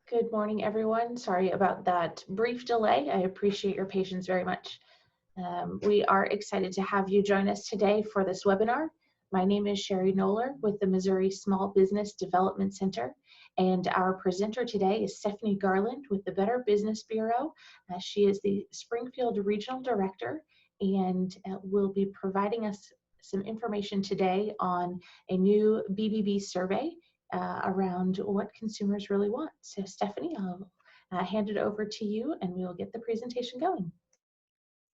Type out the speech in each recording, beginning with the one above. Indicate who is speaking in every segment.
Speaker 1: Good morning, everyone. Sorry about that brief delay. I appreciate your patience very much. We are excited to have you join us today for this webinar. My name is Sherry Noller with the Missouri Small Business Development Center, and our presenter today is Stephanie Garland with the Better Business Bureau. She is the Springfield Regional Director and will be providing us some information today on a new BBB survey around what consumers really want. So Stephanie, I'll hand it over to you and we will get the presentation going.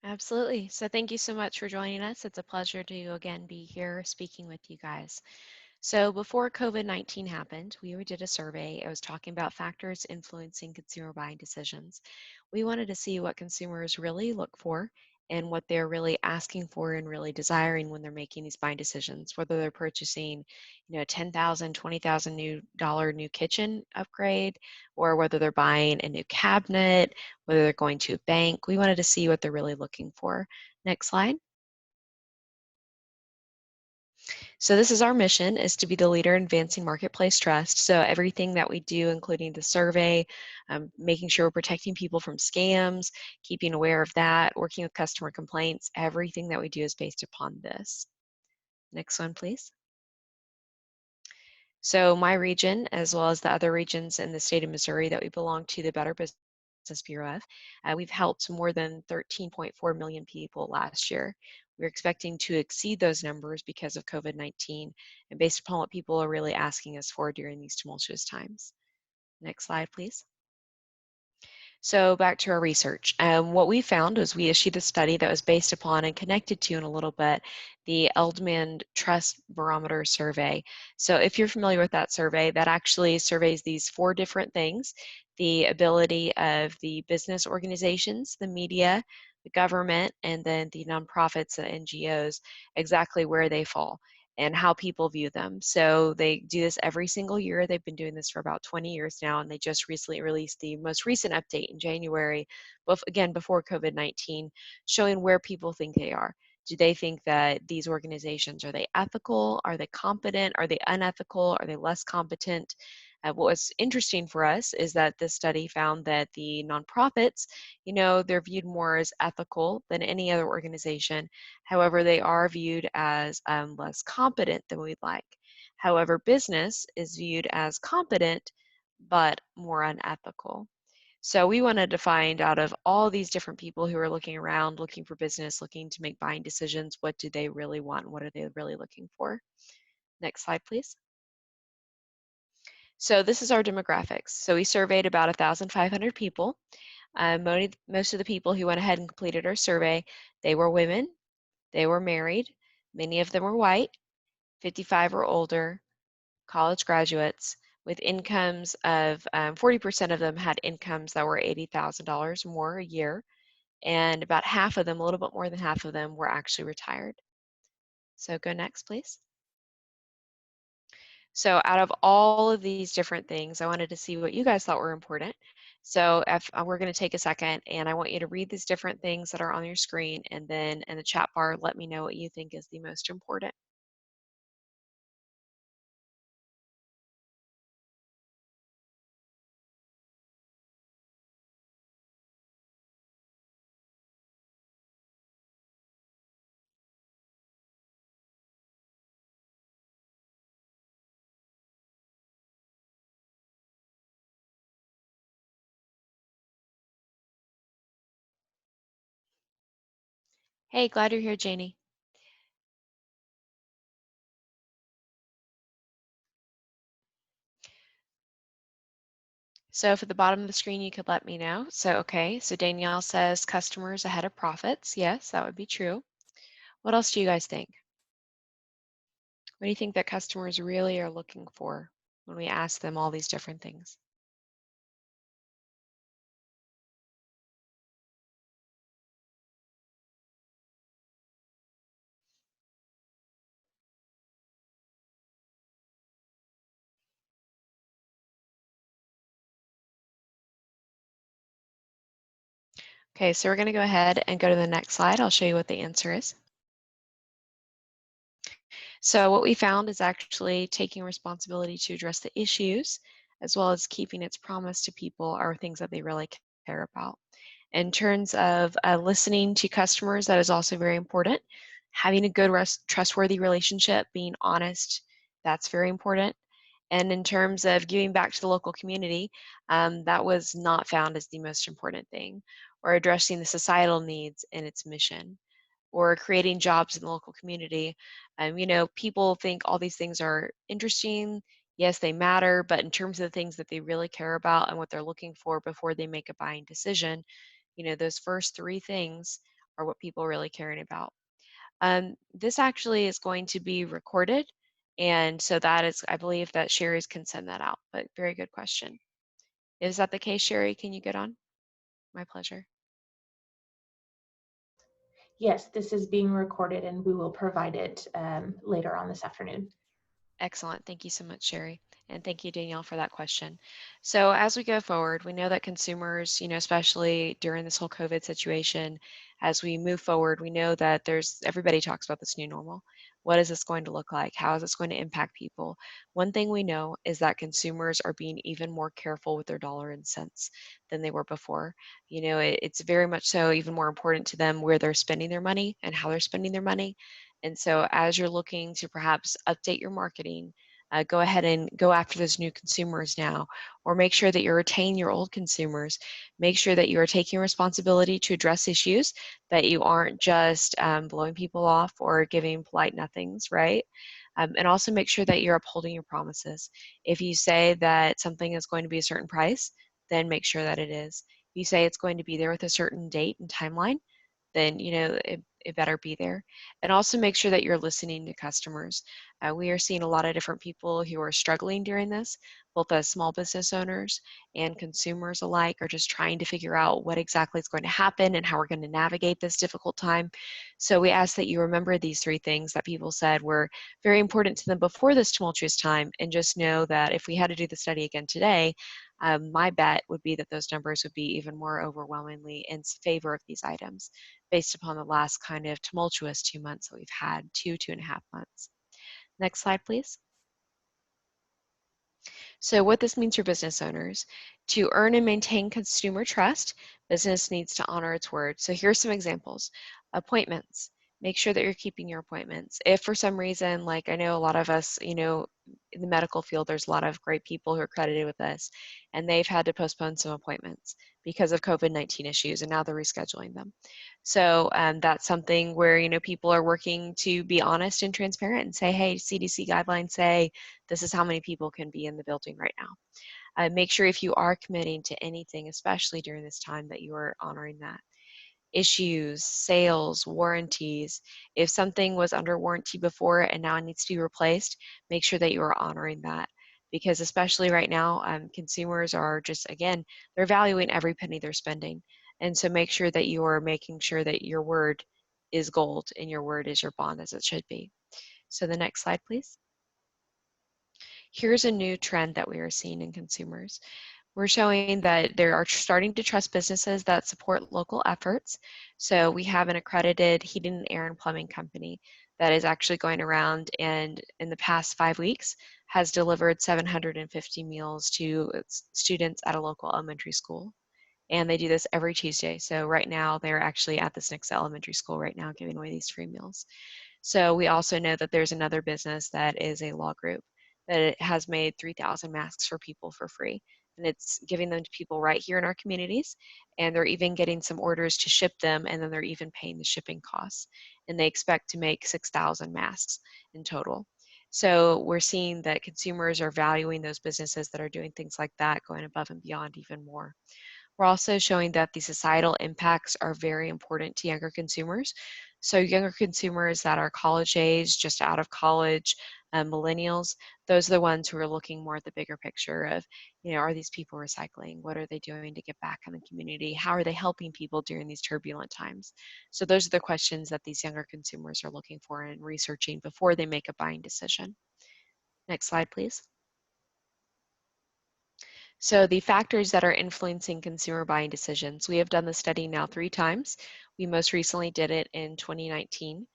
Speaker 2: Absolutely. So thank you so much for joining us. It's a pleasure to again be here speaking with you guys. So before COVID-19 happened, we did a survey. It was talking about factors influencing consumer buying decisions. We wanted to see what consumers really look for and what they're really asking for and really desiring when they're making these buying decisions, whether they're purchasing, $10,000, $20,000 new kitchen upgrade, or whether they're buying a new cabinet, whether they're going to a bank. We wanted to see what they're really looking for. Next slide. So this is our mission, is to be the leader in advancing marketplace trust. So everything that we do, including the survey, making sure we're protecting people from scams, keeping aware of that, working with customer complaints, everything that we do is based upon this. Next one, please. So my region, as well as the other regions in the state of Missouri that we belong to, the Better Business Bureau of, we've helped more than 13.4 million people last year. We're expecting to exceed those numbers because of COVID-19 and based upon what people are really asking us for during these tumultuous times. Next slide, please. So back to our research. What we found was we issued a study that was based upon and connected to in a little bit the Eldman Trust Barometer survey. So if you're familiar with that survey, that actually surveys these 4 different things: the ability of the business organizations, the media, the government, and then the nonprofits and NGOs, exactly where they fall and how people view them. So they do this every single year. They've been doing this for about 20 years now, and they just recently released the most recent update in January, again, before COVID-19, showing where people think they are. Do they think that these organizations, are they ethical? Are they competent? Are they unethical? Are they less competent? What was interesting for us is that this study found that the nonprofits, they're viewed more as ethical than any other organization. However, they are viewed as less competent than we'd like. However, business is viewed as competent, but more unethical. So we wanted to find out of all these different people who are looking around, looking for business, looking to make buying decisions, what do they really want? What are they really looking for? Next slide, please. So this is our demographics. So we surveyed about 1,500 people. Most of the people who went ahead and completed our survey, they were women, they were married, many of them were white, 55 or older, college graduates, with incomes of 40% of them had incomes that were $80,000 more a year, and about half of them, a little bit more than half of them, were actually retired. So go next, please. So out of all of these different things, I wanted to see what you guys thought were important. So if we're going to take a second, and I want you to read these different things that are on your screen, and then in the chat bar, let me know what you think is the most important. Hey, glad you're here, Janie. So if at the bottom of the screen, you could let me know. So, okay, so Danielle says customers ahead of profits. Yes, that would be true. What else do you guys think? What do you think that customers really are looking for when we ask them all these different things? Okay, so we're going to go ahead and go to the next slide. I'll show you what the answer is. So what we found is actually taking responsibility to address the issues as well as keeping its promise to people are things that they really care about. In terms of listening to customers, that is also very important. Having a good, trustworthy relationship, being honest, that's very important. And in terms of giving back to the local community, that was not found as the most important thing, or addressing the societal needs in its mission, or creating jobs in the local community. People think all these things are interesting. Yes, they matter, but in terms of the things that they really care about and what they're looking for before they make a buying decision, those first three things are what people are really caring about. This actually is going to be recorded, and so that is, I believe that Sherry's can send that out, but very good question. Is that the case, Sherry? Can you get on? My pleasure.
Speaker 1: Yes, this is being recorded and we will provide it later on this afternoon.
Speaker 2: Excellent. Thank you so much, Sherry. And thank you, Danielle, for that question. So as we go forward, we know that consumers, especially during this whole COVID situation, as we move forward, we know that everybody talks about this new normal. What is this going to look like? How is this going to impact people? One thing we know is that consumers are being even more careful with their dollar and cents than they were before. It's very much so even more important to them where they're spending their money and how they're spending their money. And so as you're looking to perhaps update your marketing, go ahead and go after those new consumers now, or make sure that you're retaining your old consumers. Make sure that you are taking responsibility to address issues, that you aren't just blowing people off or giving polite nothings, right? And also make sure that you're upholding your promises. If you say that something is going to be a certain price, then make sure that it is. If you say it's going to be there with a certain date and timeline, then it better be there. And also make sure that you're listening to customers. We are seeing a lot of different people who are struggling during this, both as small business owners and consumers alike are just trying to figure out what exactly is going to happen and how we're going to navigate this difficult time. So we ask that you remember these three things that people said were very important to them before this tumultuous time, and just know that if we had to do the study again today, my bet would be that those numbers would be even more overwhelmingly in favor of these items based upon the last kind of tumultuous 2 months that we've had, 2.5 months. Next slide, please. So what this means for business owners: to earn and maintain consumer trust, business needs to honor its word. So here's some examples. Appointments. Make sure that you're keeping your appointments. If for some reason, like I know a lot of us, in the medical field, there's a lot of great people who are credited with this, and they've had to postpone some appointments because of COVID-19 issues, and now they're rescheduling them. So that's something where, people are working to be honest and transparent and say, hey, CDC guidelines say this is how many people can be in the building right now. Make sure if you are committing to anything, especially during this time, that you are honoring that. Issues, sales, warranties. If something was under warranty before and now it needs to be replaced, make sure that you are honoring that. Because especially right now, consumers are just, again, they're valuing every penny they're spending. And so make sure that you are making sure that your word is gold and your word is your bond, as it should be. So the next slide, please. Here's a new trend that we are seeing in consumers. We're showing that they are starting to trust businesses that support local efforts. So we have an accredited heating and air and plumbing company that is actually going around and in the past 5 weeks has delivered 750 meals to students at a local elementary school. And they do this every Tuesday. So right now they're actually at the Snicks Elementary School right now giving away these free meals. So we also know that there's another business that is a law group that it has made 3,000 masks for people for free. And it's giving them to people right here in our communities. And they're even getting some orders to ship them, and then they're even paying the shipping costs. And they expect to make 6,000 masks in total. So we're seeing that consumers are valuing those businesses that are doing things like that, going above and beyond even more. We're also showing that the societal impacts are very important to younger consumers. So younger consumers that are college age, just out of college, millennials, those are the ones who are looking more at the bigger picture of, are these people recycling? What are they doing to get back in the community? How are they helping people during these turbulent times? So those are the questions that these younger consumers are looking for and researching before they make a buying decision. Next slide, please. So the factors that are influencing consumer buying decisions, we have done the study now 3 times. We most recently did it in 2019.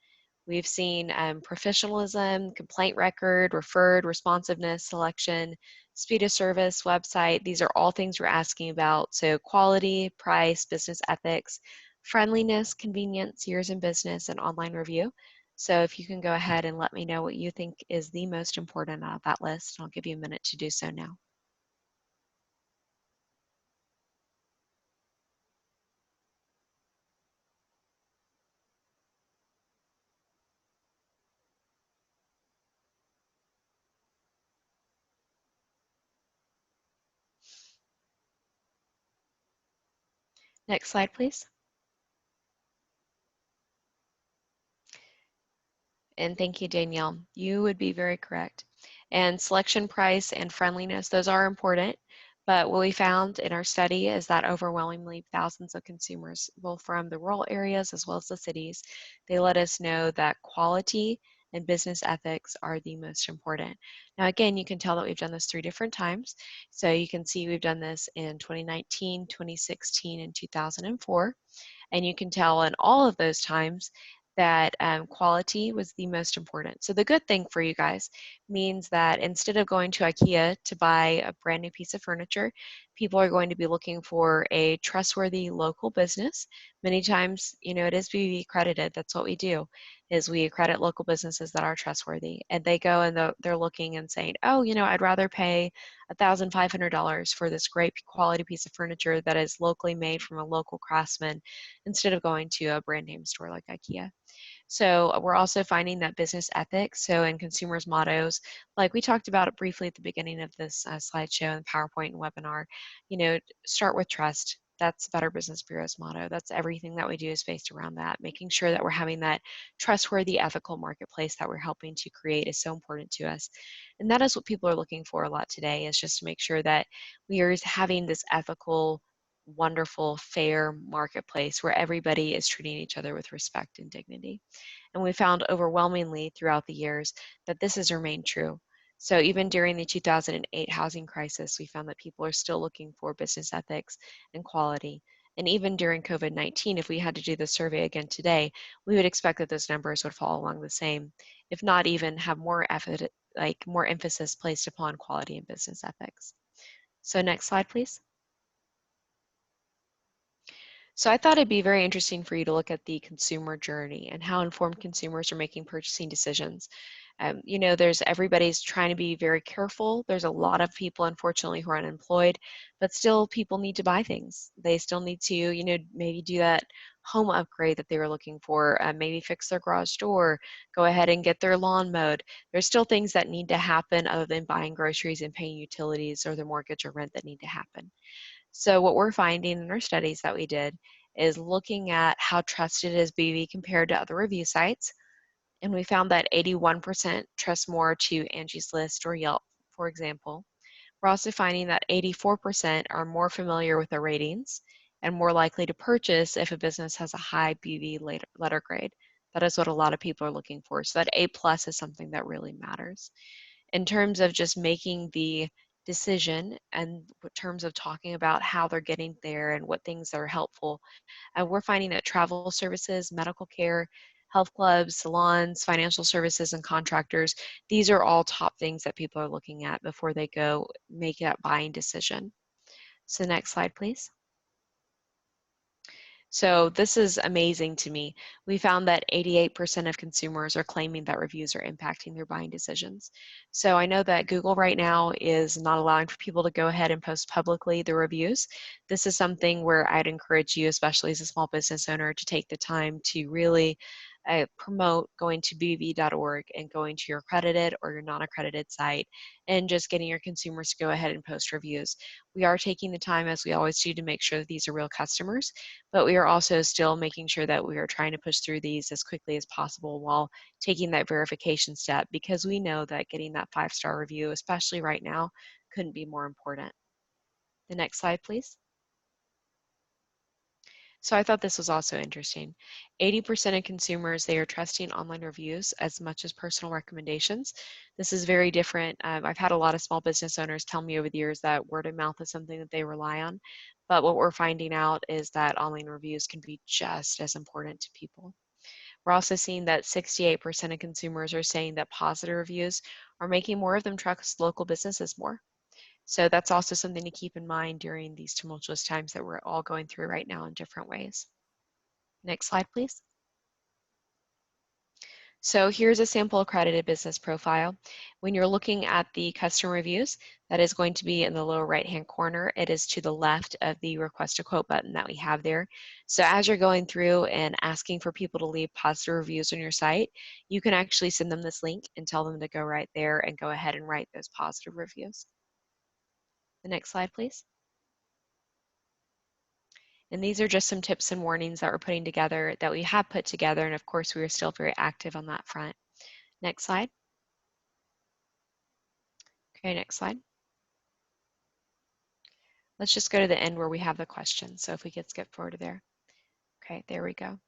Speaker 2: We've seen professionalism, complaint record, referred, responsiveness, selection, speed of service, website. These are all things we're asking about. So quality, price, business ethics, friendliness, convenience, years in business, and online review. So if you can go ahead and let me know what you think is the most important out of that list, I'll give you a minute to do so now. Next slide, please. And thank you, Danielle. You would be very correct. And selection, price, and friendliness, those are important. But what we found in our study is that overwhelmingly thousands of consumers, both from the rural areas as well as the cities, they let us know that quality and business ethics are the most important. Now, again, you can tell that we've done this 3 different times. So you can see we've done this in 2019, 2016, and 2004. And you can tell in all of those times that quality was the most important. So the good thing for you guys means that instead of going to IKEA to buy a brand new piece of furniture, people are going to be looking for a trustworthy local business. Many times, you know, it is BBB accredited. That's what we do, is we accredit local businesses that are trustworthy. And they go and they're looking and saying, oh, you know, I'd rather pay $1,500 for this great quality piece of furniture that is locally made from a local craftsman instead of going to a brand name store like IKEA. So we're also finding that business ethics, so in consumers' mottos, like we talked about it briefly at the beginning of this slideshow and PowerPoint and webinar, you know, start with trust. That's Better Business Bureau's motto. That's everything that we do is based around that. Making sure that we're having that trustworthy, ethical marketplace that we're helping to create is so important to us. And that is what people are looking for a lot today, is just to make sure that we are having this ethical, wonderful, fair marketplace where everybody is treating each other with respect and dignity. And we found overwhelmingly throughout the years that this has remained true. So even during the 2008 housing crisis, we found that people are still looking for business ethics and quality. And even during COVID-19, if we had to do the survey again today, we would expect that those numbers would fall along the same, if not even have more more emphasis placed upon quality and business ethics. So next slide, please. So I thought it'd be very interesting for you to look at the consumer journey and how informed consumers are making purchasing decisions. You know, everybody's trying to be very careful. There's a lot of people, unfortunately, who are unemployed, but still people need to buy things. They still need to, you know, maybe do that home upgrade that they were looking for, maybe fix their garage door, go ahead and get their lawn mowed. There's still things that need to happen other than buying groceries and paying utilities or their mortgage or rent that need to happen. So what we're finding in our studies that we did is looking at how trusted is BB compared to other review sites. And we found that 81% trust more to Angie's List or Yelp, for example. We're also finding that 84% are more familiar with the ratings and more likely to purchase if a business has a high BB letter grade. That is what a lot of people are looking for. So that A+ is something that really matters. In terms of just making the decision and in terms of talking about how they're getting there and what things are helpful, we're finding that travel services, medical care, health clubs, salons, financial services, and contractors, these are all top things that people are looking at before they go make that buying decision. So next slide, please. So this is amazing to me. We found that 88% of consumers are claiming that reviews are impacting their buying decisions. So I know that Google right now is not allowing for people to go ahead and post publicly the reviews. This is something where I'd encourage you, especially as a small business owner, to take the time to really promote going to bbb.org and going to your accredited or your non-accredited site and just getting your consumers to go ahead and post reviews. We are taking the time, as we always do, to make sure that these are real customers, but we are also still making sure that we are trying to push through these as quickly as possible while taking that verification step, because we know that getting that 5-star review, especially right now, couldn't be more important. The next slide, please. So I thought this was also interesting. 80% of consumers, they are trusting online reviews as much as personal recommendations. This is very different. I've had a lot of small business owners tell me over the years that word of mouth is something that they rely on. But what we're finding out is that online reviews can be just as important to people. We're also seeing that 68% of consumers are saying that positive reviews are making more of them trust local businesses more. So that's also something to keep in mind during these tumultuous times that we're all going through right now in different ways. Next slide, please. So here's a sample accredited business profile. When you're looking at the customer reviews, that is going to be in the lower right-hand corner. It is to the left of the request a quote button that we have there. So as you're going through and asking for people to leave positive reviews on your site, you can actually send them this link and tell them to go right there and go ahead and write those positive reviews. The next slide, please. And these are just some tips and warnings that we're putting together, that we have put together, and of course we are still very active on that front. Next slide. Okay, next slide. Let's just go to the end where we have the questions. So if we could skip forward to there. Okay, there we go.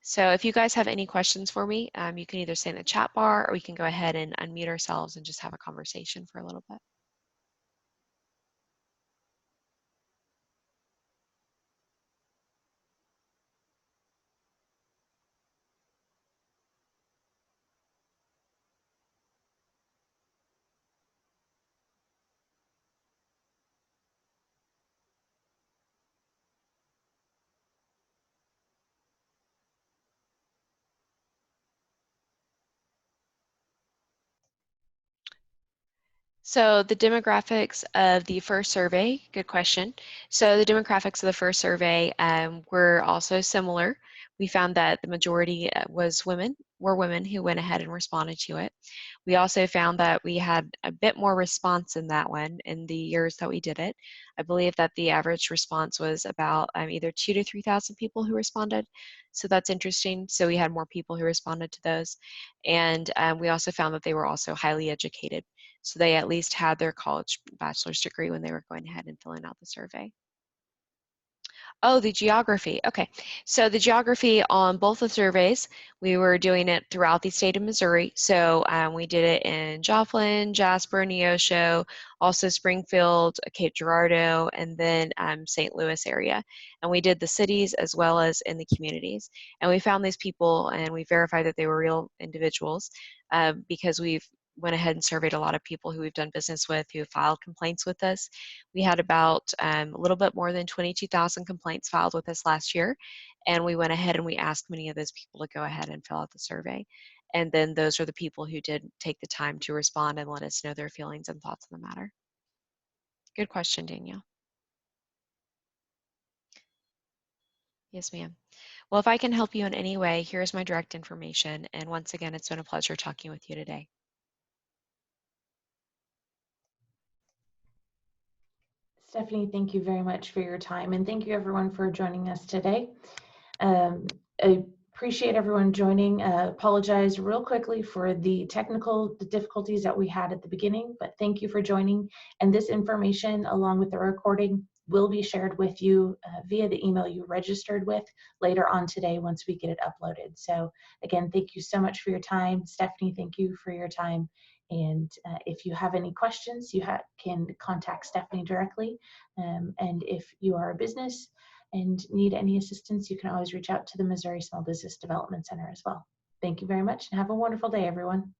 Speaker 2: So if you guys have any questions for me, you can either say in the chat bar, or we can go ahead and unmute ourselves and just have a conversation for a little bit. So the demographics of the first survey, good question. So the demographics of the first survey were also similar. We found that the majority were women who went ahead and responded to it. We also found that we had a bit more response in that one in the years that we did it. I believe that the average response was about either 2,000 to 3,000 people who responded. So that's interesting. So we had more people who responded to those. And we also found that they were also highly educated. So they at least had their college bachelor's degree when they were going ahead and filling out the survey. Oh, the geography. Okay. So the geography on both the surveys, we were doing it throughout the state of Missouri. So we did it in Joplin, Jasper, Neosho, also Springfield, Cape Girardeau, and then St. Louis area. And we did the cities as well as in the communities. And we found these people and we verified that they were real individuals because we've went ahead and surveyed a lot of people who we've done business with who filed complaints with us. We had about a little bit more than 22,000 complaints filed with us last year, and we went ahead and we asked many of those people to go ahead and fill out the survey. And then those are the people who did take the time to respond and let us know their feelings and thoughts on the matter. Good question, Danielle. Yes, ma'am. Well, if I can help you in any way, here's my direct information. And once again, it's been a pleasure talking with you today.
Speaker 1: Stephanie, thank you very much for your time, and thank you everyone for joining us today. I appreciate everyone joining. Apologize real quickly for the technical difficulties that we had at the beginning, but thank you for joining. And this information, along with the recording, will be shared with you via the email you registered with later on today once we get it uploaded. So again, thank you so much for your time. Stephanie, thank you for your time. And if you have any questions, you can contact Stephanie directly. And if you are a business and need any assistance, you can always reach out to the Missouri Small Business Development Center as well. Thank you very much and have a wonderful day, everyone.